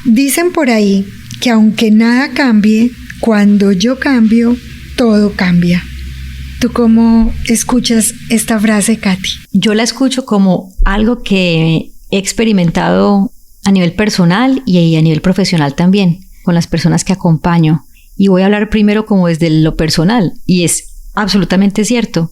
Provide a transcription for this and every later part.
Dicen por ahí que aunque nada cambie, cuando yo cambio, todo cambia. ¿Tú cómo escuchas esta frase, Katy? Yo la escucho como algo que he experimentado a nivel personal y a nivel profesional también, con las personas que acompaño. Y voy a hablar primero como desde lo personal, y es absolutamente cierto.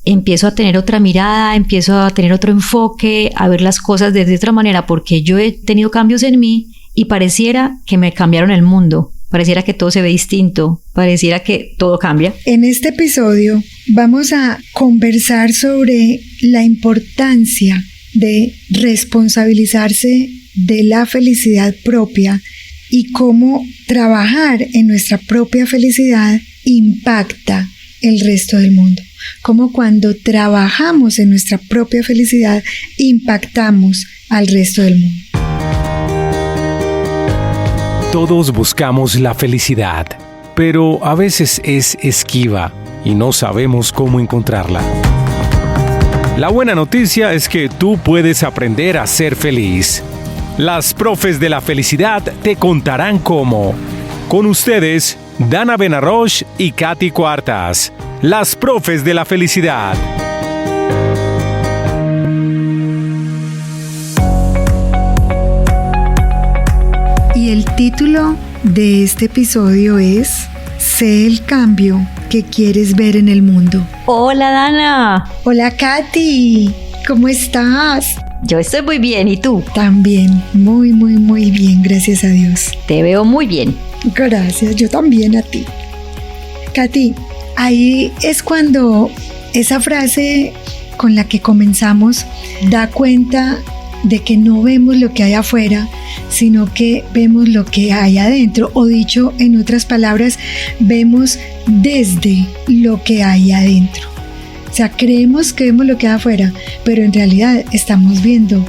Empiezo a tener otra mirada, empiezo a tener otro enfoque, a ver las cosas desde otra manera, porque yo he tenido cambios en mí y pareciera que me cambiaron el mundo, pareciera que todo se ve distinto, pareciera que todo cambia. En este episodio vamos a conversar sobre la importancia de responsabilizarse de la felicidad propia y cómo trabajar en nuestra propia felicidad impacta el resto del mundo. Cómo cuando trabajamos en nuestra propia felicidad impactamos al resto del mundo. Todos buscamos la felicidad, pero a veces es esquiva y no sabemos cómo encontrarla. La buena noticia es que tú puedes aprender a ser feliz. Las profes de la felicidad te contarán cómo. Con ustedes, Dana Benarroch y Katy Cuartas, las profes de la felicidad. Y el título de este episodio es Sé el cambio que quieres ver en el mundo. Hola, Dana. Hola, Katy. ¿Cómo estás? Yo estoy muy bien, ¿y tú? También, muy bien, gracias a Dios. Te veo muy bien. Gracias, yo también a ti. Katy, ahí es cuando esa frase con la que comenzamos da cuenta de que no vemos lo que hay afuera, sino que vemos lo que hay adentro, o dicho en otras palabras, vemos desde lo que hay adentro. O sea, creemos que vemos lo que hay afuera, pero en realidad estamos viendo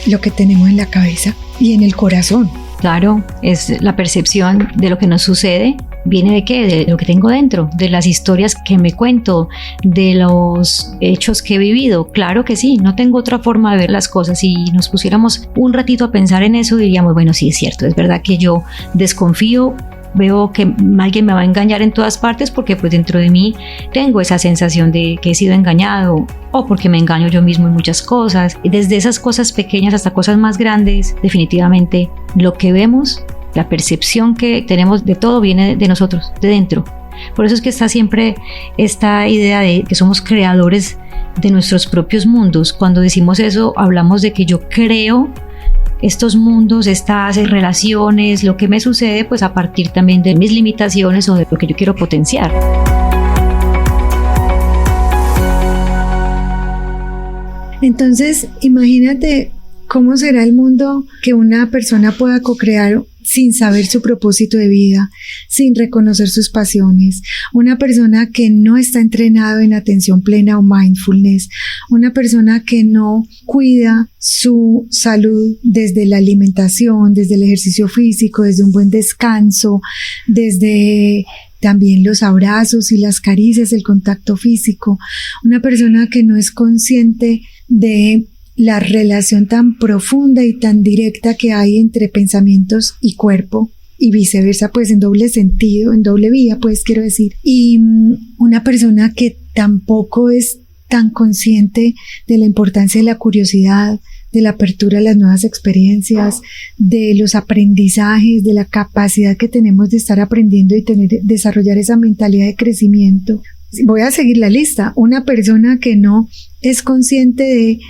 lo que tenemos en la cabeza y en el corazón. Claro, es la percepción de lo que nos sucede. ¿Viene de qué? De lo que tengo dentro, de las historias que me cuento, de los hechos que he vivido. Claro que sí, no tengo otra forma de ver las cosas. Si nos pusiéramos un ratito a pensar en eso, diríamos, bueno, sí es cierto, es verdad que yo desconfío, veo que alguien me va a engañar en todas partes porque pues dentro de mí tengo esa sensación de que he sido engañado, o porque me engaño yo mismo en muchas cosas. Y desde esas cosas pequeñas hasta cosas más grandes, definitivamente lo que vemos, la percepción que tenemos de todo viene de nosotros, de dentro. Por eso es que está siempre esta idea de que somos creadores de nuestros propios mundos. Cuando decimos eso, hablamos de que yo creo estos mundos, estas relaciones, lo que me sucede, pues a partir también de mis limitaciones o de lo que yo quiero potenciar. Entonces, imagínate cómo será el mundo que una persona pueda co-crear sin saber su propósito de vida, sin reconocer sus pasiones, una persona que no está entrenado en atención plena o mindfulness, una persona que no cuida su salud desde la alimentación, desde el ejercicio físico, desde un buen descanso, desde también los abrazos y las caricias, el contacto físico, una persona que no es consciente de la relación tan profunda y tan directa que hay entre pensamientos y cuerpo, y viceversa, pues en doble sentido, en doble vía, pues quiero decir. Y una persona que tampoco es tan consciente de la importancia de la curiosidad, de la apertura a las nuevas experiencias, de los aprendizajes, de la capacidad que tenemos de estar aprendiendo y desarrollar esa mentalidad de crecimiento. Voy a seguir la lista. Una persona que no es consciente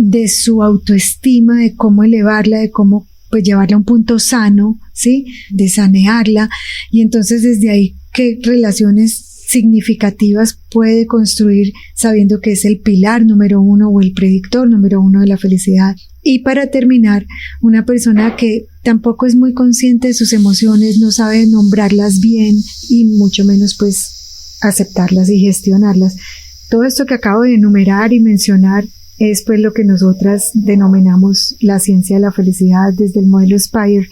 de su autoestima, de cómo elevarla, de cómo pues llevarla a un punto sano, ¿sí? De sanearla, y entonces desde ahí qué relaciones significativas puede construir sabiendo que es el pilar número uno o el predictor número uno de la felicidad. Y para terminar, una persona que tampoco es muy consciente de sus emociones, no sabe nombrarlas bien y mucho menos pues aceptarlas y gestionarlas. Todo esto que acabo de enumerar y mencionar es pues lo que nosotras denominamos la ciencia de la felicidad desde el modelo Spire.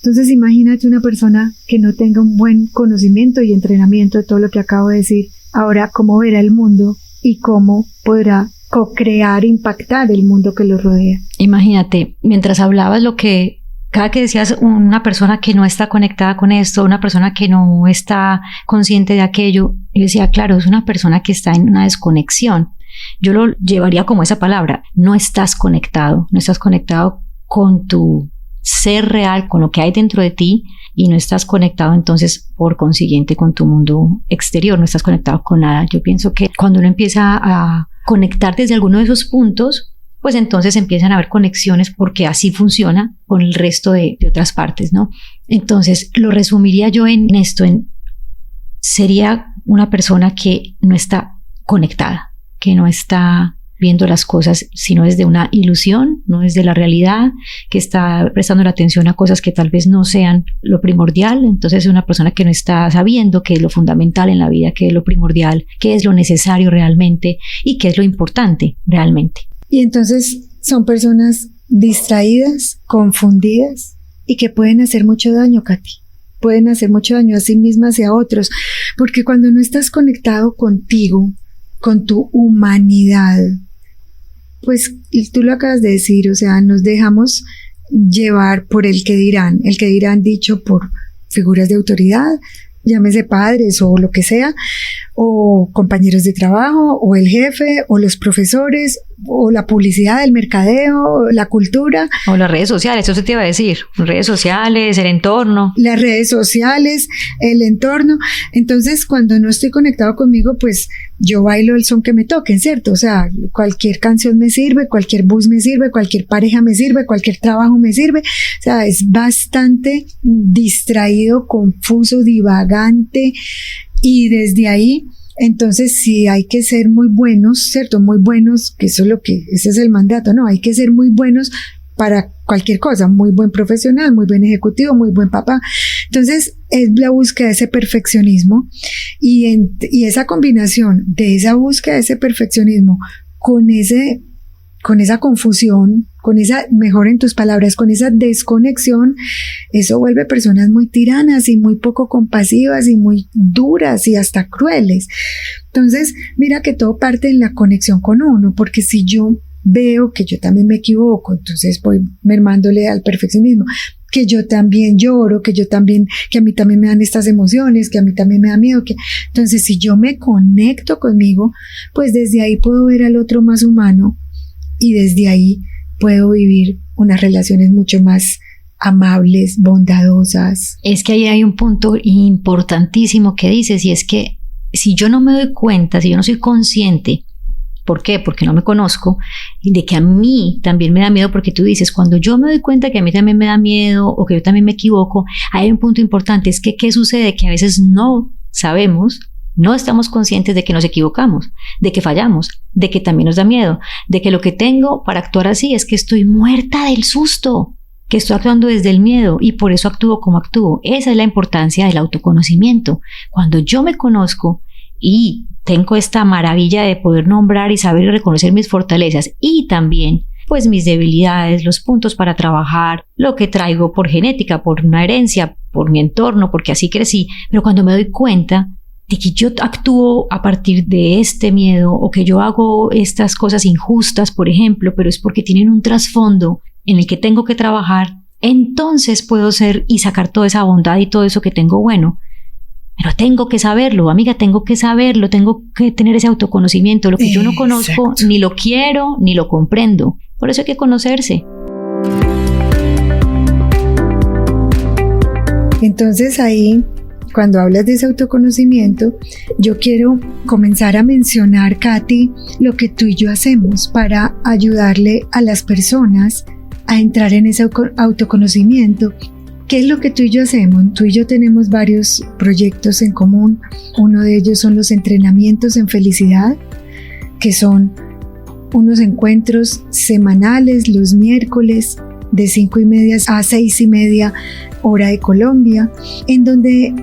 Entonces imagínate una persona que no tenga un buen conocimiento y entrenamiento de todo lo que acabo de decir. Ahora, ¿cómo verá el mundo y cómo podrá co-crear, impactar el mundo que lo rodea? Imagínate, mientras hablabas lo que cada que decías una persona que no está conectada con esto, una persona que no está consciente de aquello, yo decía, claro, es una persona que está en una desconexión. Yo lo llevaría como esa palabra, no estás conectado con tu ser real, con lo que hay dentro de ti, y no estás conectado entonces por consiguiente con tu mundo exterior, no estás conectado con nada. Yo pienso que cuando uno empieza a conectar desde alguno de esos puntos, pues entonces empiezan a haber conexiones porque así funciona con el resto de otras partes, ¿no? Entonces lo resumiría yo en esto, sería una persona que no está conectada, que no está viendo las cosas sino desde una ilusión, no desde la realidad, que está prestando la atención a cosas que tal vez no sean lo primordial. Entonces es una persona que no está sabiendo qué es lo fundamental en la vida, qué es lo primordial, qué es lo necesario realmente y qué es lo importante realmente. Y entonces son personas distraídas, confundidas y que pueden hacer mucho daño, Katy. Pueden hacer mucho daño a sí mismas y a otros, porque cuando no estás conectado contigo, con tu humanidad, pues tú lo acabas de decir, o sea, nos dejamos llevar por el que dirán dicho por figuras de autoridad, llámese padres o lo que sea, o compañeros de trabajo, o el jefe, o los profesores, o la publicidad, el mercadeo, la cultura. O las redes sociales, eso te iba a decir, redes sociales, el entorno. Las redes sociales, el entorno. Entonces, cuando no estoy conectado conmigo, pues yo bailo el son que me toquen, ¿cierto? O sea, cualquier canción me sirve, cualquier bus me sirve, cualquier pareja me sirve, cualquier trabajo me sirve. O sea, es bastante distraído, confuso, divagante, y desde ahí, entonces sí hay que ser muy buenos, ¿cierto? Muy buenos, que eso es ese es el mandato, ¿no? Hay que ser muy buenos para cualquier cosa, muy buen profesional, muy buen ejecutivo, muy buen papá. Entonces es la búsqueda de ese perfeccionismo y esa combinación de esa búsqueda de ese perfeccionismo con esa confusión, mejor en tus palabras, con esa desconexión, eso vuelve personas muy tiranas y muy poco compasivas y muy duras y hasta crueles. Entonces, mira que todo parte en la conexión con uno, porque si yo veo que yo también me equivoco, entonces voy mermándole al perfeccionismo, que yo también lloro, que a mí también me dan estas emociones, que a mí también me da miedo, entonces si yo me conecto conmigo, pues desde ahí puedo ver al otro más humano y desde ahí puedo vivir unas relaciones mucho más amables, bondadosas. Es que ahí hay un punto importantísimo que dices, y es que si yo no me doy cuenta, si yo no soy consciente, ¿por qué? Porque no me conozco, y de que a mí también me da miedo, porque tú dices, cuando yo me doy cuenta que a mí también me da miedo o que yo también me equivoco, hay un punto importante, es que ¿qué sucede? Que a veces no sabemos, no estamos conscientes de que nos equivocamos, de que fallamos, de que también nos da miedo, de que lo que tengo para actuar así es que estoy muerta del susto, que estoy actuando desde el miedo y por eso actúo como actúo. Esa es la importancia del autoconocimiento. Cuando yo me conozco y tengo esta maravilla de poder nombrar y saber y reconocer mis fortalezas y también pues mis debilidades, los puntos para trabajar, lo que traigo por genética, por una herencia, por mi entorno, porque así crecí, pero cuando me doy cuenta de que yo actúo a partir de este miedo o que yo hago estas cosas injustas, por ejemplo, pero es porque tienen un trasfondo en el que tengo que trabajar, entonces puedo ser y sacar toda esa bondad y todo eso que tengo bueno. Pero tengo que saberlo, amiga, tengo que saberlo, tengo que tener ese autoconocimiento. Lo que yo no conozco, exacto, ni lo quiero, ni lo comprendo. Por eso hay que conocerse. Entonces ahí, cuando hablas de ese autoconocimiento, yo quiero comenzar a mencionar, Katy, lo que tú y yo hacemos para ayudarle a las personas a entrar en ese autoconocimiento. ¿Qué es lo que tú y yo hacemos? Tú y yo tenemos varios proyectos en común. Uno de ellos son los entrenamientos en felicidad, que son unos encuentros semanales los miércoles de 5:30 a 6:30 hora de Colombia, en donde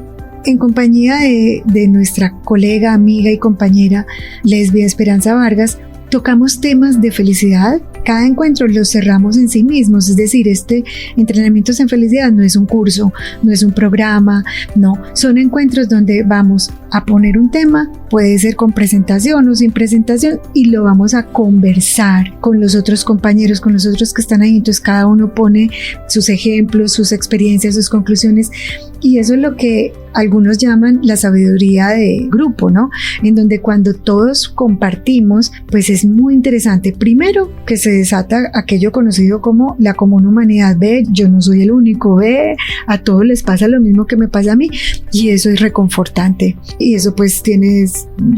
en compañía de nuestra colega, amiga y compañera Lesbia Esperanza Vargas, tocamos temas de felicidad, cada encuentro los cerramos en sí mismos, es decir, este Entrenamientos en Felicidad no es un curso, no es un programa, no, son encuentros donde vamos a poner un tema, puede ser con presentación o sin presentación, y lo vamos a conversar con los otros compañeros, con los otros que están ahí. Entonces cada uno pone sus ejemplos, sus experiencias, sus conclusiones, y eso es lo que algunos llaman la sabiduría de grupo, ¿no? En donde cuando todos compartimos, pues es muy interesante. Primero, que se desata aquello conocido como la común humanidad. Ve, yo no soy el único, ve, a todos les pasa lo mismo que me pasa a mí, y eso es reconfortante. Y eso pues tiene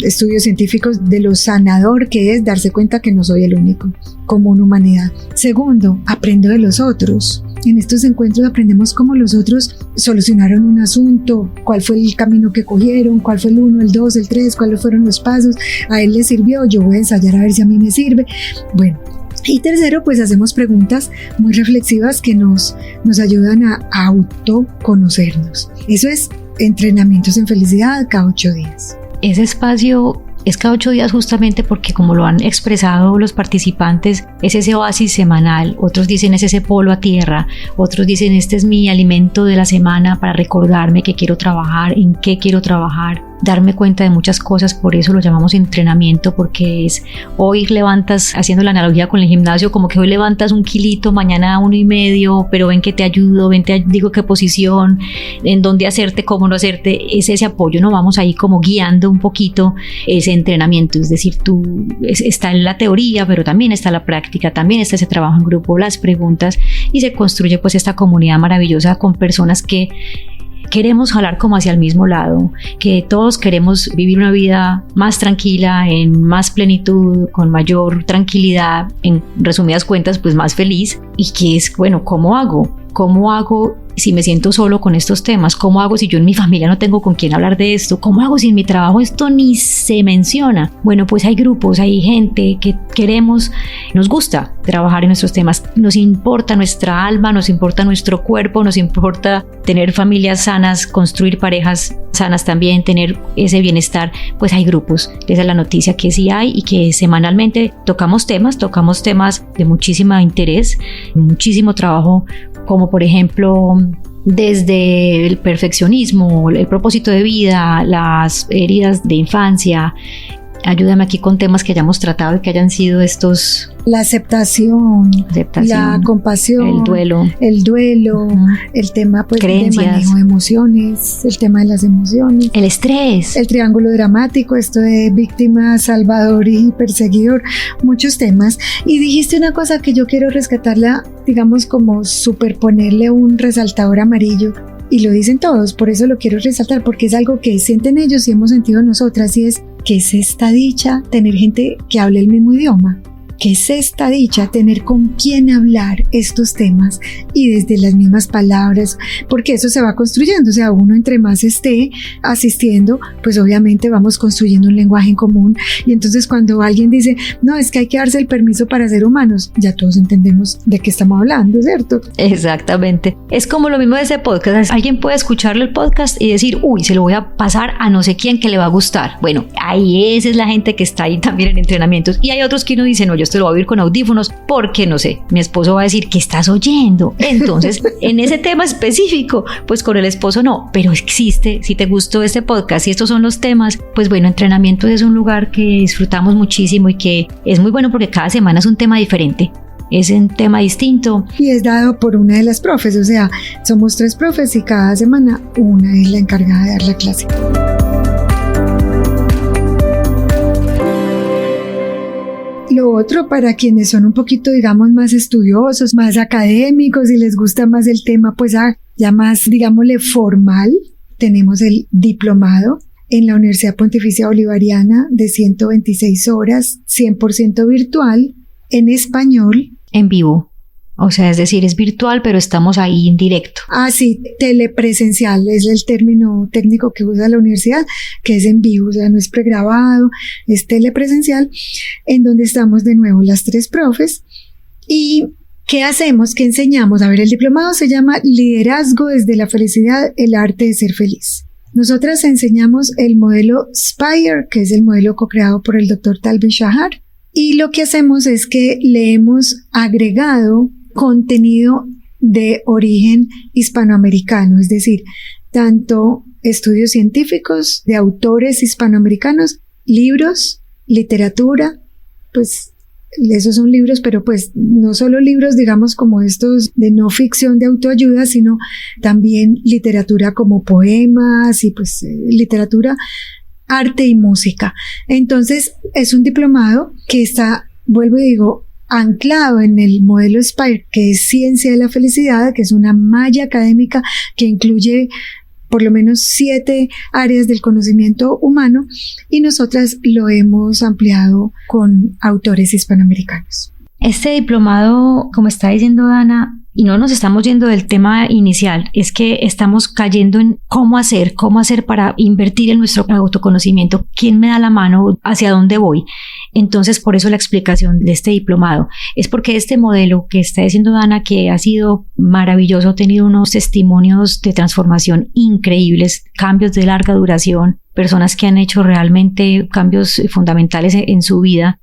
estudios científicos de lo sanador que es darse cuenta que no soy el único, común humanidad. Segundo, aprendo de los otros. En estos encuentros aprendemos cómo los otros solucionaron un asunto, cuál fue el camino que cogieron, cuál fue el 1, el 2, el 3, cuáles fueron los pasos, a él le sirvió, yo voy a ensayar a ver si a mí me sirve. Bueno, y tercero, pues hacemos preguntas muy reflexivas que nos ayudan a autoconocernos. Eso es Entrenamientos en Felicidad cada 8 días. Ese espacio es cada 8 días justamente porque, como lo han expresado los participantes, es ese oasis semanal. Otros dicen es ese polo a tierra, otros dicen este es mi alimento de la semana para recordarme que quiero trabajar, en qué quiero trabajar, darme cuenta de muchas cosas. Por eso lo llamamos entrenamiento, porque es hoy levantas, haciendo la analogía con el gimnasio, como que hoy levantas 1 kilito, mañana 1.5, pero ven que te ayudo, ven te digo qué posición, en dónde hacerte, cómo no hacerte. Es ese apoyo, ¿no? Vamos ahí como guiando un poquito ese entrenamiento, es decir, está en la teoría, pero también está la práctica, también está ese trabajo en grupo, las preguntas, y se construye pues esta comunidad maravillosa con personas que queremos jalar como hacia el mismo lado, que todos queremos vivir una vida más tranquila, en más plenitud, con mayor tranquilidad, en resumidas cuentas, pues más feliz. Y que es, bueno, ¿cómo hago? ¿Cómo hago si me siento solo con estos temas? ¿Cómo hago si yo en mi familia no tengo con quién hablar de esto? ¿Cómo hago si en mi trabajo esto ni se menciona? Bueno, pues hay grupos, hay gente que queremos, nos gusta trabajar en nuestros temas, nos importa nuestra alma, nos importa nuestro cuerpo, nos importa tener familias sanas, construir parejas sanas también, tener ese bienestar. Pues hay grupos, esa es la noticia, que sí hay, y que semanalmente tocamos temas de muchísimo interés, muchísimo trabajo, como por ejemplo desde el perfeccionismo, el propósito de vida, las heridas de infancia. Ayúdame aquí con temas que hayamos tratado y que hayan sido estos. La aceptación, la compasión, el duelo, el tema pues de manejo de emociones, el tema de las emociones, el estrés, el triángulo dramático, esto de víctima, salvador y perseguidor, muchos temas. Y dijiste una cosa que yo quiero rescatarla, digamos como superponerle un resaltador amarillo. Y lo dicen todos, por eso lo quiero resaltar, porque es algo que sienten ellos y hemos sentido nosotras, y es que es esta dicha tener gente que hable el mismo idioma. ¿Qué es esta dicha? Tener con quién hablar estos temas y desde las mismas palabras, porque eso se va construyendo. O sea, uno entre más esté asistiendo, pues obviamente vamos construyendo un lenguaje en común. Y entonces cuando alguien dice, no, es que hay que darse el permiso para ser humanos, ya todos entendemos de qué estamos hablando, ¿cierto? Exactamente. Es como lo mismo de ese podcast. Alguien puede escucharle el podcast y decir, uy, se lo voy a pasar a no sé quién que le va a gustar. Bueno, ahí esa es la gente que está ahí también en entrenamientos. Y hay otros que uno dice, no, yo te lo voy a oír con audífonos porque no sé, mi esposo va a decir, ¿qué estás oyendo? Entonces, en ese tema específico, pues con el esposo no, pero existe. Si te gustó este podcast y estos son los temas, pues bueno, Entrenamientos es un lugar que disfrutamos muchísimo y que es muy bueno porque cada semana es un tema diferente. Es un tema distinto. Y es dado por una de las profes, o sea, somos 3 profes y cada semana una es la encargada de dar la clase. Lo otro, para quienes son un poquito, digamos, más estudiosos, más académicos y les gusta más el tema, pues ya más, digámosle, formal, tenemos el diplomado en la Universidad Pontificia Bolivariana de 126 horas, 100% virtual, en español. En vivo. O sea, es decir, es virtual, pero estamos ahí en directo. Ah, sí, telepresencial es el término técnico que usa la universidad, que es en vivo, o sea, no es pregrabado, es telepresencial, en donde estamos de nuevo las 3 profes. ¿Y qué hacemos? ¿Qué enseñamos? A ver, el diplomado se llama Liderazgo desde la Felicidad, el arte de ser feliz. Nosotras enseñamos el modelo SPIRE, que es el modelo co-creado por el Dr. Tal Ben Shahar, Y lo que hacemos es que le hemos agregado contenido de origen hispanoamericano, es decir, tanto estudios científicos de autores hispanoamericanos, libros, literatura, pues esos son libros, pero pues no solo libros, digamos, como estos de no ficción de autoayuda, sino también literatura como poemas y pues literatura, arte y música. Entonces es un diplomado que está, vuelvo y digo, anclado en el modelo SPIRE, que es Ciencia de la Felicidad, que es una malla académica que incluye por lo menos 7 áreas del conocimiento humano, y nosotras lo hemos ampliado con autores hispanoamericanos. Este diplomado, como está diciendo Dana, y no nos estamos yendo del tema inicial, es que estamos cayendo en cómo hacer para invertir en nuestro autoconocimiento, quién me da la mano, hacia dónde voy. Entonces, por eso la explicación de este diplomado es porque este modelo que está diciendo Dana, que ha sido maravilloso, ha tenido unos testimonios de transformación increíbles, cambios de larga duración, personas que han hecho realmente cambios fundamentales en su vida.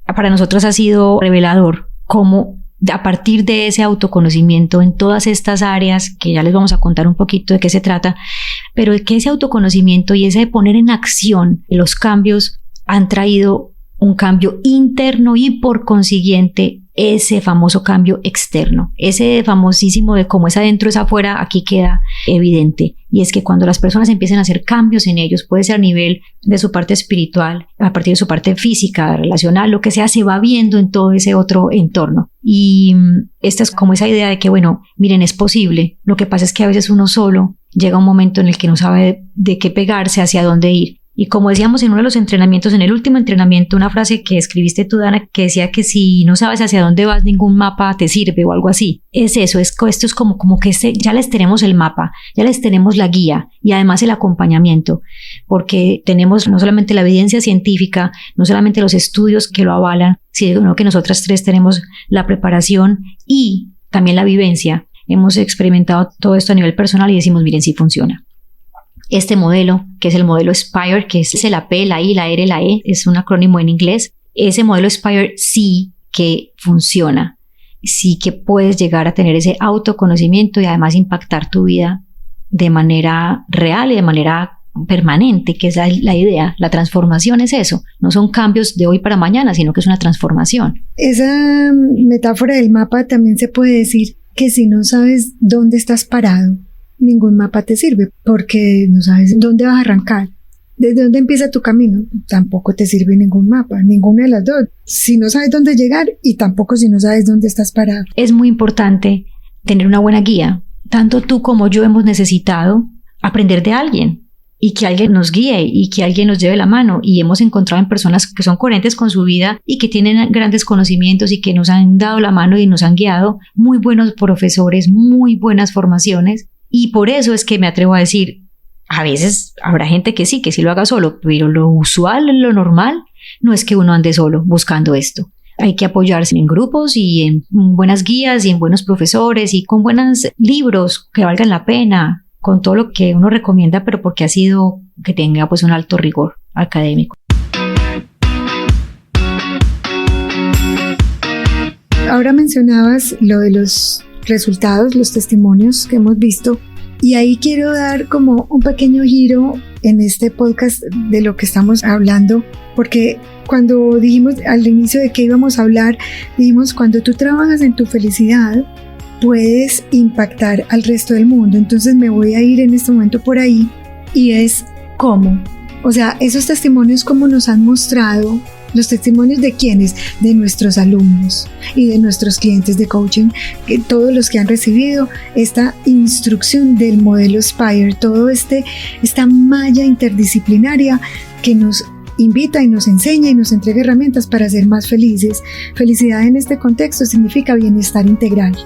Para nosotros ha sido revelador cómo a partir de ese autoconocimiento en todas estas áreas, que ya les vamos a contar un poquito de qué se trata, pero que ese autoconocimiento y ese de poner en acción los cambios han traído un cambio interno y por consiguiente ese famoso cambio externo, ese famosísimo de cómo es adentro es afuera, aquí queda evidente. Y es que cuando las personas empiezan a hacer cambios en ellos, puede ser a nivel de su parte espiritual, a partir de su parte física, relacional, lo que sea, se va viendo en todo ese otro entorno. Y esta es como esa idea de que, bueno, miren, es posible. Lo que pasa es que a veces uno solo llega a un momento en el que no sabe de qué pegarse, hacia dónde ir. Y como decíamos en uno de los entrenamientos, en el último entrenamiento, una frase que escribiste tú, Dana, que decía que si no sabes hacia dónde vas, ningún mapa te sirve o algo así. Es eso, esto es como que ya les tenemos el mapa, ya les tenemos la guía y además el acompañamiento, porque tenemos no solamente la evidencia científica, no solamente los estudios que lo avalan, sino que nosotras tres tenemos la preparación y también la vivencia. Hemos experimentado todo esto a nivel personal y decimos, miren, sí funciona. Este modelo, que es el modelo SPIRE, que es la P, la I, la R, la E, es un acrónimo en inglés. Ese modelo SPIRE sí que funciona, sí que puedes llegar a tener ese autoconocimiento y además impactar tu vida de manera real y de manera permanente, que es la idea. La transformación es eso, no son cambios de hoy para mañana, sino que es una transformación. Esa metáfora del mapa también se puede decir que si no sabes dónde estás parado, ningún mapa te sirve, porque no sabes dónde vas a arrancar. ¿Desde dónde empieza tu camino? Tampoco te sirve ningún mapa, ninguna de las dos. Si no sabes dónde llegar y tampoco si no sabes dónde estás parado. Es muy importante tener una buena guía. Tanto tú como yo hemos necesitado aprender de alguien y que alguien nos guíe y que alguien nos lleve la mano, y hemos encontrado en personas que son coherentes con su vida y que tienen grandes conocimientos y que nos han dado la mano y nos han guiado, muy buenos profesores, muy buenas formaciones. Y por eso es que me atrevo a decir, a veces habrá gente que sí lo haga solo, pero lo usual, lo normal, no es que uno ande solo buscando esto. Hay que apoyarse en grupos y en buenas guías y en buenos profesores y con buenos libros que valgan la pena, con todo lo que uno recomienda, pero porque ha sido que tenga pues un alto rigor académico. Ahora mencionabas lo de los resultados, los testimonios que hemos visto, y ahí quiero dar como un pequeño giro en este podcast de lo que estamos hablando, porque cuando dijimos al inicio de qué íbamos a hablar, dijimos cuando tú trabajas en tu felicidad puedes impactar al resto del mundo. Entonces me voy a ir en este momento por ahí, y es cómo, o sea, esos testimonios como nos han mostrado. Los testimonios de quienes, de nuestros alumnos y de nuestros clientes de coaching, que todos los que han recibido esta instrucción del modelo SPIRE, todo esta malla interdisciplinaria que nos invita y nos enseña y nos entrega herramientas para ser más felices. Felicidad en este contexto significa bienestar integral.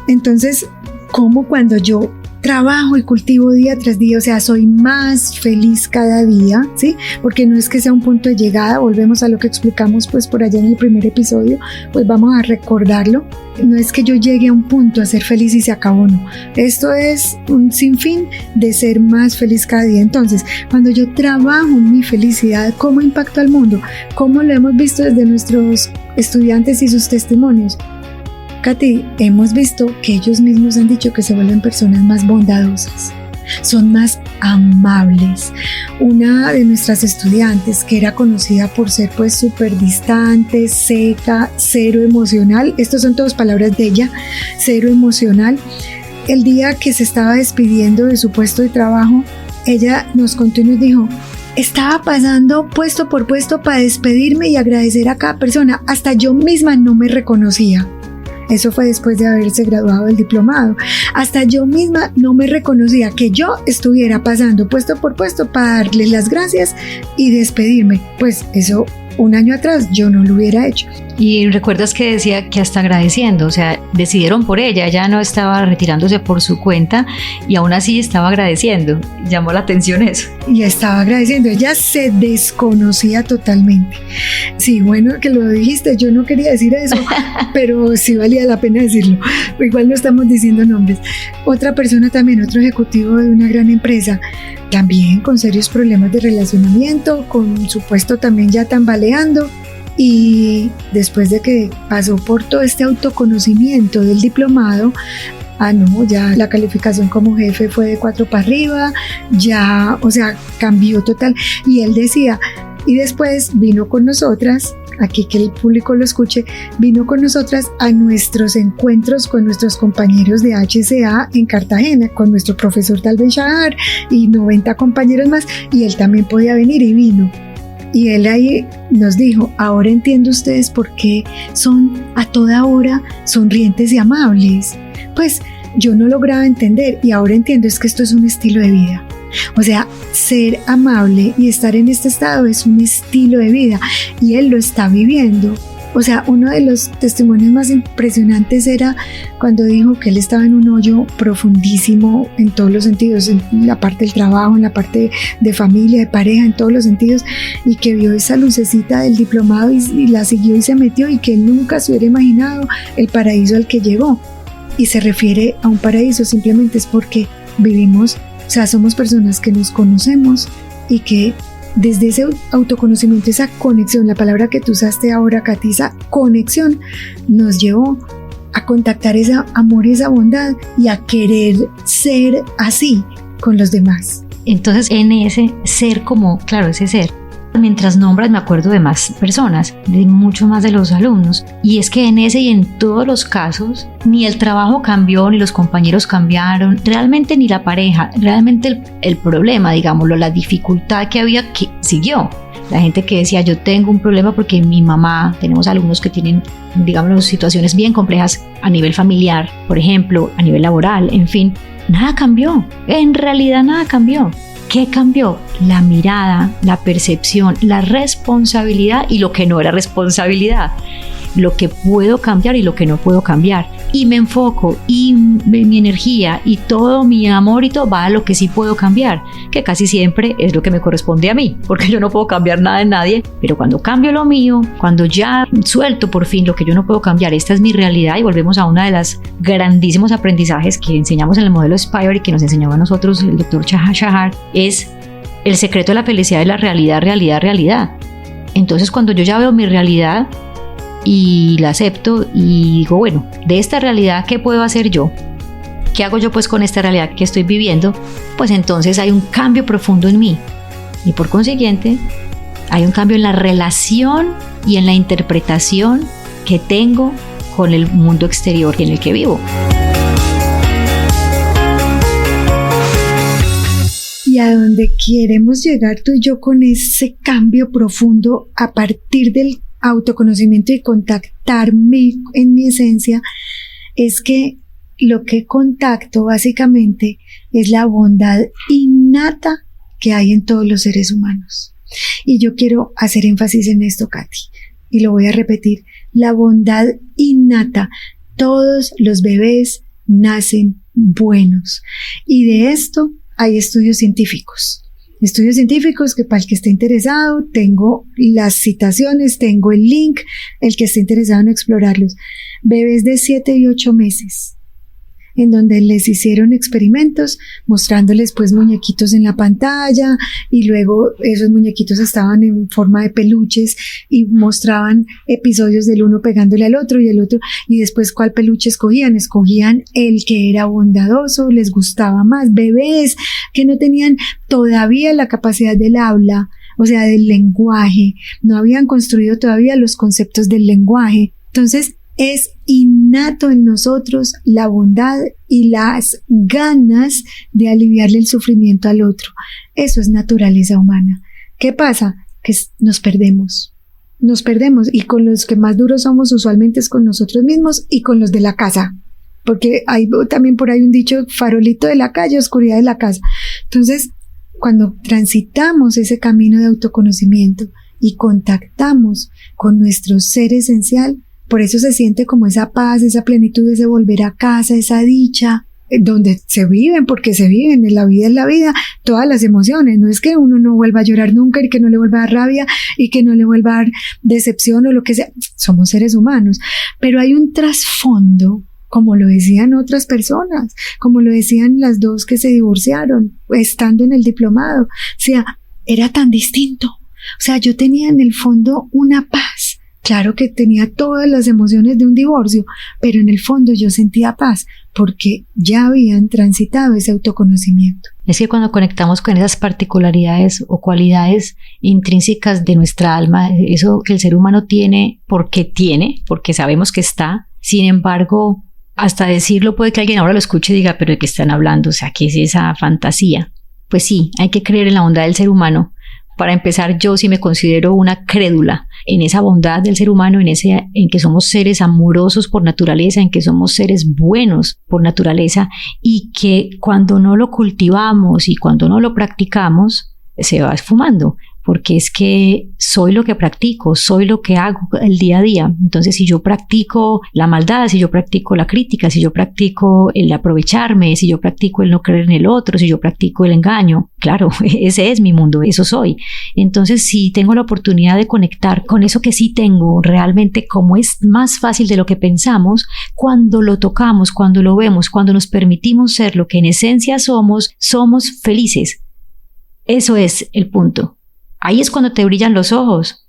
Entonces, ¿cómo cuando yo trabajo y cultivo día tras día, o sea, soy más feliz cada día, ¿sí? Porque no es que sea un punto de llegada, volvemos a lo que explicamos pues por allá en el primer episodio, pues vamos a recordarlo. No es que yo llegue a un punto a ser feliz y se acabó, no. Esto es un sinfín de ser más feliz cada día. Entonces, cuando yo trabajo en mi felicidad, ¿cómo impacto al mundo? ¿Cómo lo hemos visto desde nuestros estudiantes y sus testimonios? Katy, hemos visto que ellos mismos han dicho que se vuelven personas más bondadosas, son más amables. Una de nuestras estudiantes, que era conocida por ser pues súper distante, seca, cero emocional, estos son todas palabras de ella, cero emocional, el día que se estaba despidiendo de su puesto de trabajo, ella nos contó y nos dijo: estaba pasando puesto por puesto para despedirme y agradecer a cada persona, hasta yo misma no me reconocía. Eso fue después de haberse graduado del diplomado. Hasta yo misma no me reconocía que yo estuviera pasando puesto por puesto para darles las gracias y despedirme. Pues eso, un año atrás yo no lo hubiera hecho. Y recuerdas que decía que hasta agradeciendo, o sea, decidieron por ella no estaba retirándose por su cuenta y aún así estaba agradeciendo. Llamó la atención eso. Y estaba agradeciendo, ella se desconocía totalmente. Sí, bueno que lo dijiste, yo no quería decir eso, pero sí valía la pena decirlo. Igual no estamos diciendo nombres. Otra persona también, otro ejecutivo de una gran empresa, también con serios problemas de relacionamiento, con su puesto también ya tambaleando. Y después de que pasó por todo este autoconocimiento del diplomado, ya la calificación como jefe fue de 4 para arriba, ya, o sea, cambió total. Y él decía, y después vino con nosotras, aquí que el público lo escuche, vino con nosotras a nuestros encuentros con nuestros compañeros de HCA en Cartagena, con nuestro profesor Tal Ben Shahar y 90 compañeros más, y él también podía venir y vino. Y él ahí nos dijo: ahora entiendo ustedes por qué son a toda hora sonrientes y amables. Pues yo no lograba entender y ahora entiendo, es que esto es un estilo de vida. O sea, ser amable y estar en este estado es un estilo de vida y él lo está viviendo. O sea, uno de los testimonios más impresionantes era cuando dijo que él estaba en un hoyo profundísimo en todos los sentidos, en la parte del trabajo, en la parte de familia, de pareja, en todos los sentidos, y que vio esa lucecita del diplomado y la siguió y se metió, y que nunca se hubiera imaginado el paraíso al que llegó. Y se refiere a un paraíso simplemente es porque vivimos, o sea, somos personas que nos conocemos y que desde ese autoconocimiento, esa conexión, la palabra que tú usaste ahora, Katy, esa conexión nos llevó a contactar ese amor y esa bondad y a querer ser así con los demás. Entonces, en ese ser como, claro, ese ser, mientras nombras me acuerdo de más personas, de mucho más de los alumnos, y es que en ese y en todos los casos ni el trabajo cambió, ni los compañeros cambiaron, realmente ni la pareja, realmente el problema, digámoslo, la dificultad que había, que siguió. La gente que decía: yo tengo un problema porque mi mamá, tenemos alumnos que tienen, digamos, situaciones bien complejas a nivel familiar, por ejemplo, a nivel laboral, en fin, nada cambió, en realidad nada cambió. ¿Qué cambió? La mirada, la percepción, la responsabilidad y lo que no era responsabilidad, lo que puedo cambiar y lo que no puedo cambiar. Y me enfoco y mi energía y todo mi amor y todo va a lo que sí puedo cambiar, que casi siempre es lo que me corresponde a mí, porque yo no puedo cambiar nada en nadie, pero cuando cambio lo mío, cuando ya suelto por fin lo que yo no puedo cambiar, esta es mi realidad, y volvemos a uno de los grandísimos aprendizajes que enseñamos en el modelo Spire y que nos enseñaba a nosotros el doctor Shahar, es el secreto de la felicidad, de la realidad, realidad, realidad. Entonces, cuando yo ya veo mi realidad y la acepto y digo, bueno, de esta realidad, ¿qué puedo hacer yo? ¿Qué hago yo pues con esta realidad que estoy viviendo? Pues entonces hay un cambio profundo en mí y por consiguiente hay un cambio en la relación y en la interpretación que tengo con el mundo exterior en el que vivo. Y a donde queremos llegar tú y yo con ese cambio profundo a partir del autoconocimiento y contactarme en mi esencia, es que lo que contacto básicamente es la bondad innata que hay en todos los seres humanos. Y yo quiero hacer énfasis en esto, Katy, y lo voy a repetir: la bondad innata. Todos los bebés nacen buenos. Y de esto hay estudios científicos. Estudios científicos que para el que esté interesado, tengo las citaciones, tengo el link, el que esté interesado en explorarlos. Bebés de 7 y 8 meses, en donde les hicieron experimentos mostrándoles pues muñequitos en la pantalla y luego esos muñequitos estaban en forma de peluches y mostraban episodios del uno pegándole al otro y el otro, y después ¿cuál peluche escogían? Escogían el que era bondadoso, les gustaba más. Bebés que no tenían todavía la capacidad del habla, o sea, del lenguaje, no habían construido todavía los conceptos del lenguaje. Entonces, es innato en nosotros la bondad y las ganas de aliviarle el sufrimiento al otro. Eso es naturaleza humana. ¿Qué pasa? Que nos perdemos. Y con los que más duros somos usualmente es con nosotros mismos y con los de la casa. Porque hay también por ahí un dicho, farolito de la calle, oscuridad de la casa. Entonces, cuando transitamos ese camino de autoconocimiento y contactamos con nuestro ser esencial, por eso se siente como esa paz, esa plenitud, ese volver a casa, esa dicha, donde se viven, porque se viven, en la vida es la vida, todas las emociones. No es que uno no vuelva a llorar nunca y que no le vuelva a dar rabia y que no le vuelva a dar decepción o lo que sea. Somos seres humanos, pero hay un trasfondo, como lo decían otras personas, como lo decían las dos que se divorciaron, estando en el diplomado. O sea, era tan distinto. O sea, yo tenía en el fondo una paz. Claro que tenía todas las emociones de un divorcio, pero en el fondo yo sentía paz porque ya habían transitado ese autoconocimiento. Es que cuando conectamos con esas particularidades o cualidades intrínsecas de nuestra alma, eso que el ser humano tiene, porque sabemos que está, sin embargo, hasta decirlo puede que alguien ahora lo escuche y diga, pero ¿de qué están hablando? O sea, ¿qué es esa fantasía? Pues sí, hay que creer en la bondad del ser humano. Para empezar, yo sí me considero una crédula en esa bondad del ser humano, en que somos seres amorosos por naturaleza, en que somos seres buenos por naturaleza, y que cuando no lo cultivamos y cuando no lo practicamos, se va esfumando. Porque es que soy lo que practico, soy lo que hago el día a día. Entonces, si yo practico la maldad, si yo practico la crítica, si yo practico el aprovecharme, si yo practico el no creer en el otro, si yo practico el engaño, claro, ese es mi mundo, eso soy. Entonces, si tengo la oportunidad de conectar con eso que sí tengo, realmente como es más fácil de lo que pensamos, cuando lo tocamos, cuando lo vemos, cuando nos permitimos ser lo que en esencia somos felices. Eso es el punto. Ahí es cuando te brillan los ojos.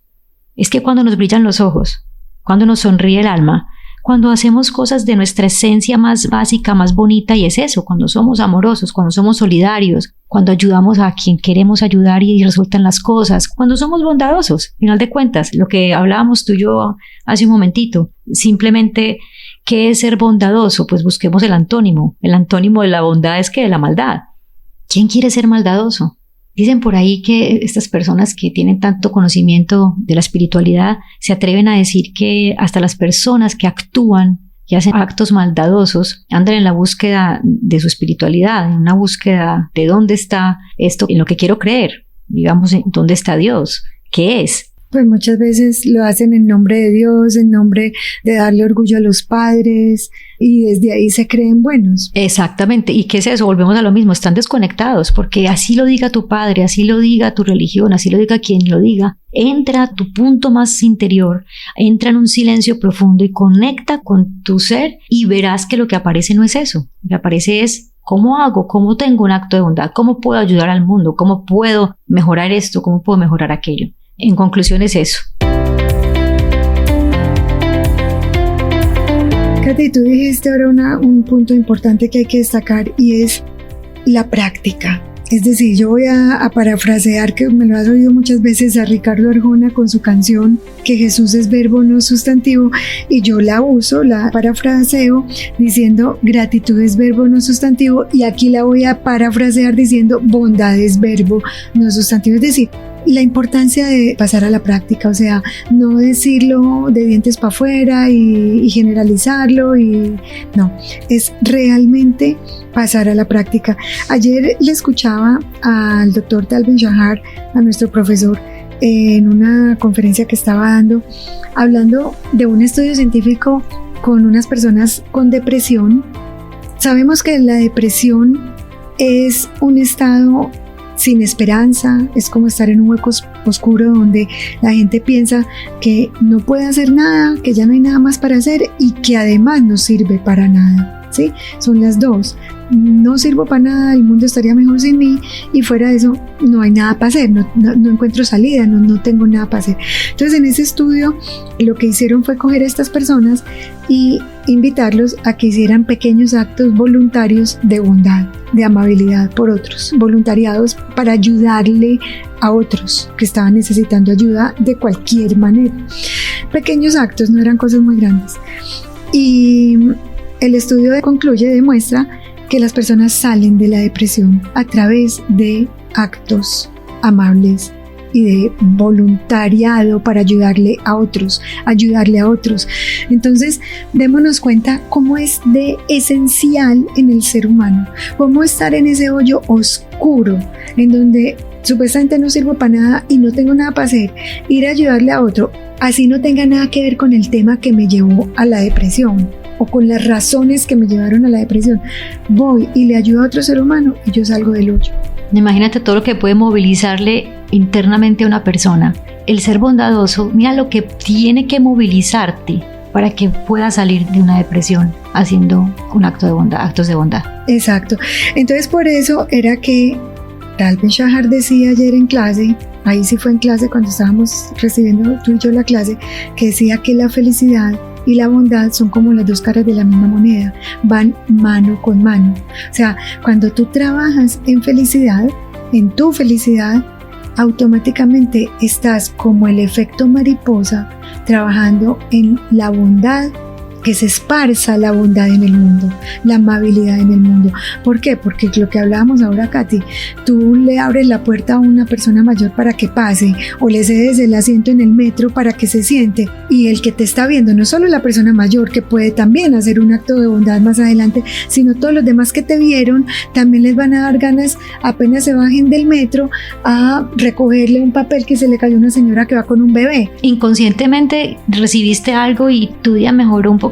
Es que cuando nos brillan los ojos, cuando nos sonríe el alma, cuando hacemos cosas de nuestra esencia más básica, más bonita, y es eso, cuando somos amorosos, cuando somos solidarios, cuando ayudamos a quien queremos ayudar y resultan las cosas, cuando somos bondadosos. Al final de cuentas, lo que hablábamos tú y yo hace un momentito, simplemente, ¿qué es ser bondadoso? Pues busquemos el antónimo. El antónimo de la bondad es que de la maldad. ¿Quién quiere ser maldadoso? Dicen por ahí que estas personas que tienen tanto conocimiento de la espiritualidad se atreven a decir que hasta las personas que actúan y hacen actos maldadosos andan en la búsqueda de su espiritualidad, en una búsqueda de dónde está esto, en lo que quiero creer, digamos, en dónde está Dios, qué es. Pues muchas veces lo hacen en nombre de Dios, en nombre de darle orgullo a los padres, y desde ahí se creen buenos. Exactamente. ¿Y qué es eso? Volvemos a lo mismo. Están desconectados, porque así lo diga tu padre, así lo diga tu religión, así lo diga quien lo diga. Entra a tu punto más interior, entra en un silencio profundo y conecta con tu ser y verás que lo que aparece no es eso. Lo que aparece es ¿cómo hago? ¿Cómo tengo un acto de bondad? ¿Cómo puedo ayudar al mundo? ¿Cómo puedo mejorar esto? ¿Cómo puedo mejorar aquello? En conclusión es eso. Katy, tú dijiste ahora un punto importante que hay que destacar y es la práctica. Es decir, yo voy a parafrasear, que me lo has oído muchas veces, a Ricardo Arjona con su canción que Jesús es verbo no sustantivo, y yo la uso, la parafraseo diciendo gratitud es verbo no sustantivo, y aquí la voy a parafrasear diciendo bondad es verbo no sustantivo. Es decir, la importancia de pasar a la práctica, o sea, no decirlo de dientes para afuera y generalizarlo, y no, es realmente pasar a la práctica. Ayer le escuchaba al doctor Tal Ben-Shahar, a nuestro profesor, en una conferencia que estaba dando, hablando de un estudio científico con unas personas con depresión, Sabemos que la depresión es un estado sin esperanza, es como estar en un hueco oscuro donde la gente piensa que no puede hacer nada, que ya no hay nada más para hacer y que además no sirve para nada, ¿sí? Son las dos. No sirvo para nada, el mundo estaría mejor sin mí y fuera de eso no hay nada para hacer, no encuentro salida, no tengo nada para hacer. Entonces en ese estudio lo que hicieron fue coger a estas personas y invitarlos a que hicieran pequeños actos voluntarios de bondad, de amabilidad por otros, voluntariados para ayudarle a otros que estaban necesitando ayuda de cualquier manera. Pequeños actos, no eran cosas muy grandes. Y el estudio demuestra que las personas salen de la depresión a través de actos amables y de voluntariado para ayudarle a otros. Entonces, démonos cuenta cómo es de esencial en el ser humano, cómo estar en ese hoyo oscuro en donde supuestamente no sirvo para nada y no tengo nada para hacer, ir a ayudarle a otro, así no tenga nada que ver con el tema que me llevó a la depresión o con las razones que me llevaron a la depresión. Voy y le ayudo a otro ser humano y yo salgo del hoyo. Imagínate todo lo que puede movilizarle internamente a una persona. El ser bondadoso, mira lo que tiene que movilizarte para que puedas salir de una depresión haciendo un acto de bondad, actos de bondad. Exacto. Entonces por eso era que Tal Ben-Shahar decía ayer en clase, ahí sí fue en clase cuando estábamos recibiendo tú y yo la clase, que decía que la felicidad y la bondad son como las dos caras de la misma moneda, van mano con mano. O sea, cuando tú trabajas en felicidad, en tu felicidad, automáticamente estás como el efecto mariposa trabajando en la bondad, que se esparza la bondad en el mundo, la amabilidad en el mundo. ¿Por qué? Porque lo que hablábamos ahora, Katy, tú le abres la puerta a una persona mayor para que pase o le cedes el asiento en el metro para que se siente, y el que te está viendo, no solo la persona mayor que puede también hacer un acto de bondad más adelante, sino todos los demás que te vieron también les van a dar ganas apenas se bajen del metro a recogerle un papel que se le cayó a una señora que va con un bebé. Inconscientemente recibiste algo y tu día mejoró un poquito.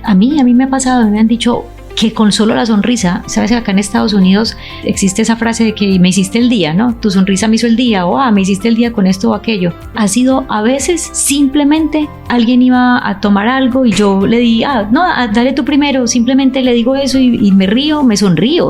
A mí me ha pasado, me han dicho que con solo la sonrisa, sabes que acá en Estados Unidos existe esa frase de que me hiciste el día, ¿no? Tu sonrisa me hizo el día, o me hiciste el día con esto o aquello. Ha sido a veces simplemente alguien iba a tomar algo y yo le di, dale tú primero, simplemente le digo eso y me río, me sonrío,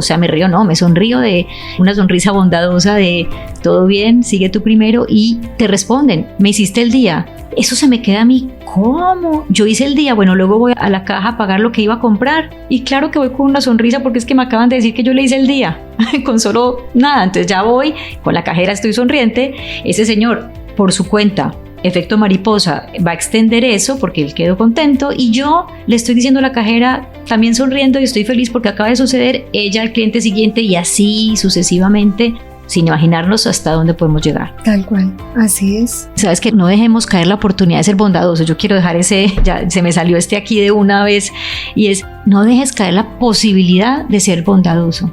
me sonrío de una sonrisa bondadosa de todo bien, sigue tú primero, y te responden, me hiciste el día. Eso se me queda a mí, ¿cómo? Yo hice el día, bueno, luego voy a la caja a pagar lo que iba a comprar y claro que voy con una sonrisa porque es que me acaban de decir que yo le hice el día con solo nada, entonces ya voy, con la cajera estoy sonriente, ese señor por su cuenta, efecto mariposa, va a extender eso porque él quedó contento y yo le estoy diciendo a la cajera también sonriendo y estoy feliz porque acaba de suceder, ella al cliente siguiente y así sucesivamente, sin imaginarnos hasta dónde podemos llegar. Tal cual, así es. Sabes que no dejemos caer la oportunidad de ser bondadosos. Yo quiero dejar ya se me salió aquí de una vez, y es, no dejes caer la posibilidad de ser bondadoso.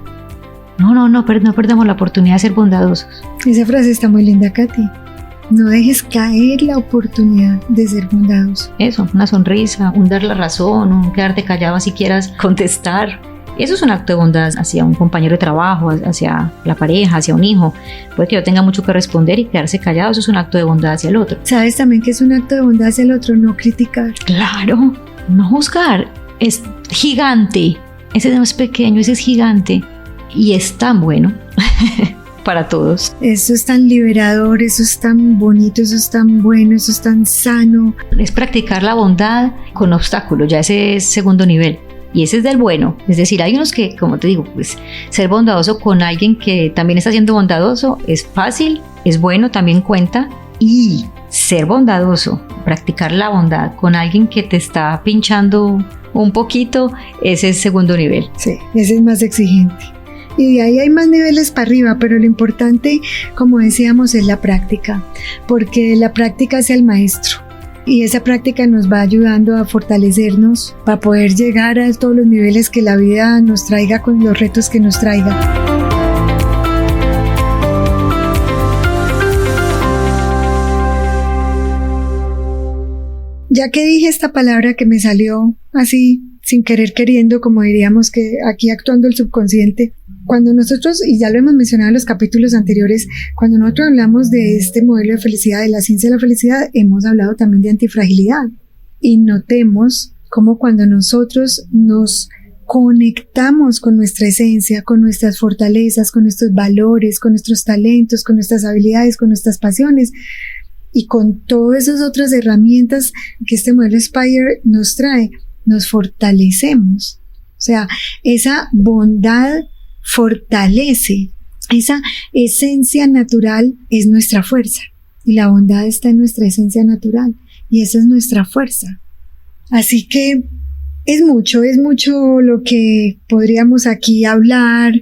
No perdamos la oportunidad de ser bondadosos. Esa frase está muy linda, Katy. No dejes caer la oportunidad de ser bondadoso. Eso, una sonrisa, un dar la razón, un quedarte callado si quieras contestar. Eso es un acto de bondad hacia un compañero de trabajo, hacia la pareja, hacia un hijo. Puede que yo tenga mucho que responder y quedarse callado, eso es un acto de bondad hacia el otro. ¿Sabes también que es un acto de bondad hacia el otro? No criticar. Claro, no juzgar. Es gigante. Ese no es pequeño, ese es gigante. Y es tan bueno para todos. Eso es tan liberador, eso es tan bonito, eso es tan bueno, eso es tan sano. Es practicar la bondad con obstáculos, ya ese es segundo nivel. Y ese es del bueno, es decir, hay unos que, como te digo, pues ser bondadoso con alguien que también está siendo bondadoso es fácil, es bueno, también cuenta. Y ser bondadoso, practicar la bondad con alguien que te está pinchando un poquito, ese es segundo nivel. Sí, ese es más exigente. Y de ahí hay más niveles para arriba, pero lo importante, como decíamos, es la práctica, porque la práctica hace al maestro. Y esa práctica nos va ayudando a fortalecernos para poder llegar a todos los niveles que la vida nos traiga con los retos que nos traiga. Ya que dije esta palabra que me salió así, sin querer queriendo, como diríamos que aquí actuando el subconsciente. Cuando nosotros, y ya lo hemos mencionado en los capítulos anteriores, cuando nosotros hablamos de este modelo de felicidad, de la ciencia de la felicidad, hemos hablado también de antifragilidad. Y notemos cómo cuando nosotros nos conectamos con nuestra esencia, con nuestras fortalezas, con nuestros valores, con nuestros talentos, con nuestras habilidades, con nuestras pasiones y con todas esas otras herramientas que este modelo Spire nos trae, nos fortalecemos. O sea, esa bondad fortalece, esa esencia natural es nuestra fuerza y la bondad está en nuestra esencia natural y esa es nuestra fuerza. Así que es mucho lo que podríamos aquí hablar,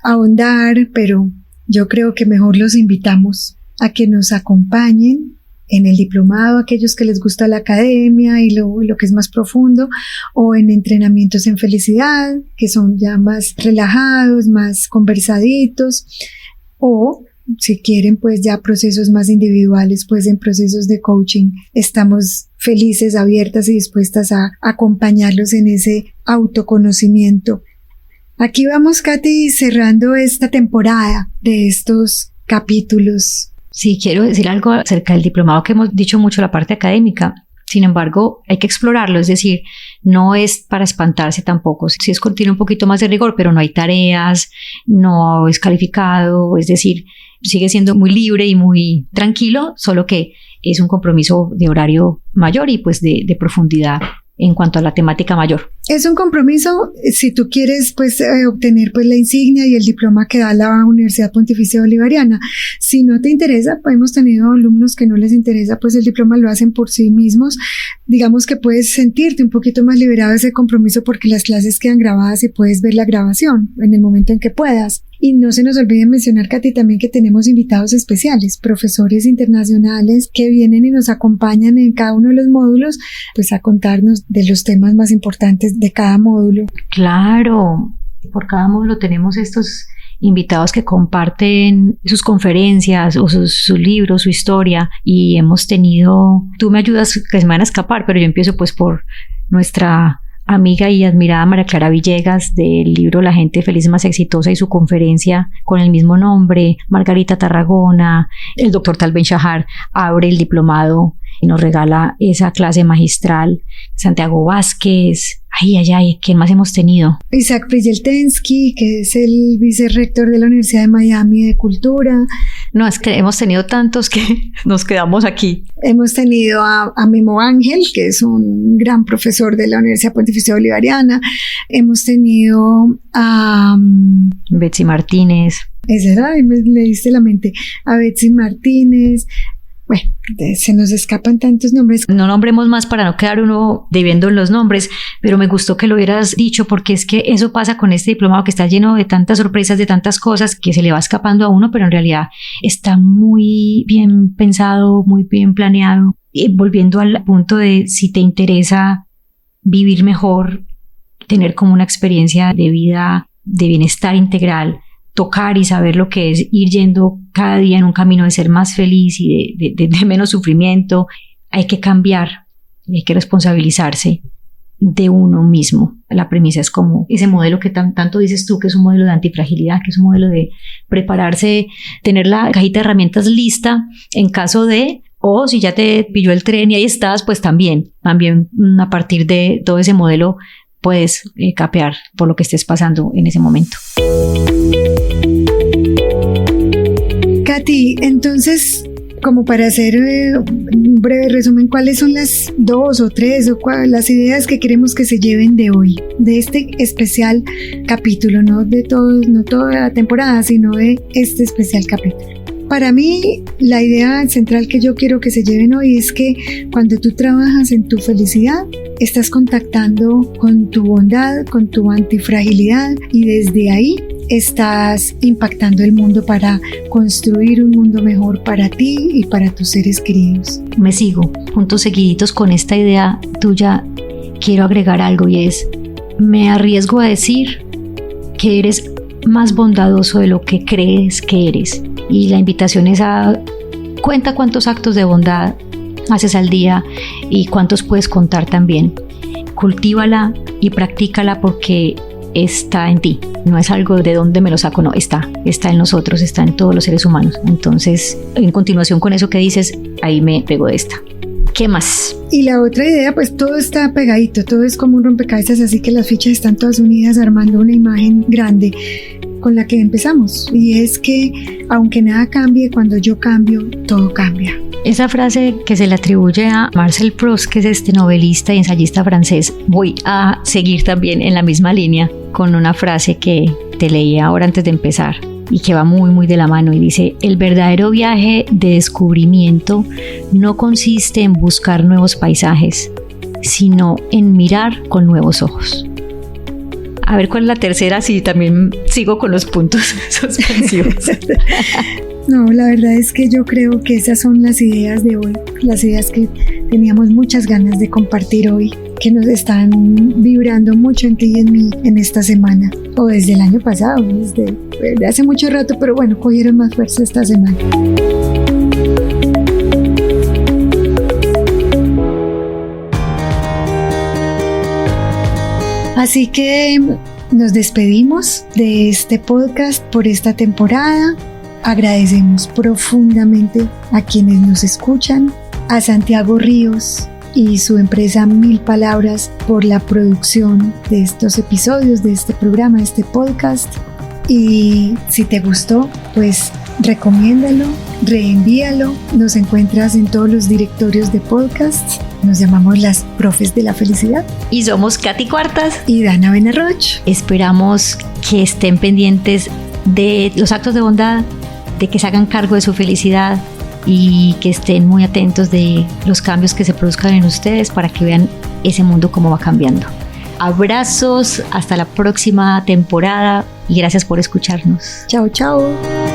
ahondar, pero yo creo que mejor los invitamos a que nos acompañen en el diplomado, aquellos que les gusta la academia y lo que es más profundo, o en entrenamientos en felicidad, que son ya más relajados, más conversaditos, o si quieren pues ya procesos más individuales, pues en procesos de coaching estamos felices, abiertas y dispuestas a acompañarlos en ese autoconocimiento. Aquí vamos, Katy, cerrando esta temporada de estos capítulos. Sí, quiero decir algo acerca del diplomado, que hemos dicho mucho la parte académica. Sin embargo, hay que explorarlo, es decir, no es para espantarse tampoco. Sí tiene un poquito más de rigor, pero no hay tareas, no es calificado, es decir, sigue siendo muy libre y muy tranquilo, solo que es un compromiso de horario mayor y pues de profundidad en cuanto a la temática mayor. Es un compromiso si tú quieres pues obtener pues la insignia y el diploma que da la Universidad Pontificia Bolivariana. Si no te interesa, pues hemos tenido alumnos que no les interesa, pues el diploma lo hacen por sí mismos. Digamos que puedes sentirte un poquito más liberado de ese compromiso porque las clases quedan grabadas y puedes ver la grabación en el momento en que puedas. Y no se nos olvide mencionar, Katy, también que tenemos invitados especiales, profesores internacionales que vienen y nos acompañan en cada uno de los módulos, pues a contarnos de los temas más importantes de cada módulo. Claro, por cada módulo tenemos estos invitados que comparten sus conferencias o sus libros, su historia, y hemos tenido, tú me ayudas que se me van a escapar, pero yo empiezo pues por nuestra amiga y admirada María Clara Villegas del libro La gente feliz más exitosa y su conferencia con el mismo nombre, Margarita Tarragona, el doctor Tal Ben Shahar abre el diplomado y nos regala esa clase magistral, Santiago Vázquez, ¿quién más hemos tenido? Isaac Prijeltensky, que es el vicerrector de la Universidad de Miami de Cultura. No, es que hemos tenido tantos que nos quedamos aquí. Hemos tenido a Memo Ángel, que es un gran profesor de la Universidad Pontificia Bolivariana. Hemos tenido a Betsy Martínez. Esa era, me leíste la mente. A Betsy Martínez. Bueno, se nos escapan tantos nombres. No nombremos más para no quedar uno debiendo en los nombres, pero me gustó que lo hubieras dicho porque es que eso pasa con este diplomado que está lleno de tantas sorpresas, de tantas cosas que se le va escapando a uno, pero en realidad está muy bien pensado, muy bien planeado. Y volviendo al punto de si te interesa vivir mejor, tener como una experiencia de vida, de bienestar integral, tocar y saber lo que es ir yendo cada día en un camino de ser más feliz y de menos sufrimiento, hay que cambiar y hay que responsabilizarse de uno mismo. La premisa es como ese modelo que tanto dices tú, que es un modelo de antifragilidad, que es un modelo de prepararse, tener la cajita de herramientas lista en caso de, o si ya te pilló el tren y ahí estás, pues también a partir de todo ese modelo puedes capear por lo que estés pasando en ese momento. Katy, entonces, como para hacer un breve resumen, ¿cuáles son las 2 o 3 o las ideas que queremos que se lleven de hoy, de este especial capítulo, no toda la temporada, sino de este especial capítulo? Para mí, la idea central que yo quiero que se lleven hoy es que cuando tú trabajas en tu felicidad, estás contactando con tu bondad, con tu antifragilidad y desde ahí estás impactando el mundo para construir un mundo mejor para ti y para tus seres queridos. Me sigo, juntos seguiditos con esta idea tuya, quiero agregar algo y es, me arriesgo a decir que eres más bondadoso de lo que crees que eres. Y la invitación es a cuenta cuántos actos de bondad haces al día y cuántos puedes contar también. cultívala y practícala porque está en ti, no es algo de donde me lo saco, no, está en nosotros, está en todos los seres humanos. Entonces, en continuación con eso que dices, ahí me pego de esta. ¿Qué más? Y la otra idea, pues todo está pegadito, todo es como un rompecabezas, así que las fichas están todas unidas armando una imagen grande con la que empezamos. Y es que aunque nada cambie, cuando yo cambio, todo cambia. Esa frase que se le atribuye a Marcel Proust, que es este novelista y ensayista francés, voy a seguir también en la misma línea con una frase que te leí ahora antes de empezar y que va muy muy de la mano y dice: el verdadero viaje de descubrimiento no consiste en buscar nuevos paisajes, sino en mirar con nuevos ojos. A ver cuál es la tercera, si también sigo con los puntos suspensivos. No, la verdad es que yo creo que esas son las ideas de hoy, las ideas que teníamos muchas ganas de compartir hoy, que nos están vibrando mucho en ti y en mí en esta semana, o desde el año pasado, desde hace mucho rato, pero bueno, cogieron más fuerza esta semana. Así que nos despedimos de este podcast por esta temporada. Agradecemos profundamente a quienes nos escuchan, a Santiago Ríos y su empresa 1000 Palabras por la producción de estos episodios, de este programa, de este podcast. Y si te gustó, pues recomiéndalo, reenvíalo. Nos encuentras en todos los directorios de podcast. Nos llamamos las Profes de la Felicidad. Y somos Katy Cuartas y Dana Benarroch. Esperamos que estén pendientes de los actos de bondad, de que se hagan cargo de su felicidad y que estén muy atentos de los cambios que se produzcan en ustedes para que vean ese mundo cómo va cambiando. Abrazos, hasta la próxima temporada y gracias por escucharnos. Chao, chao.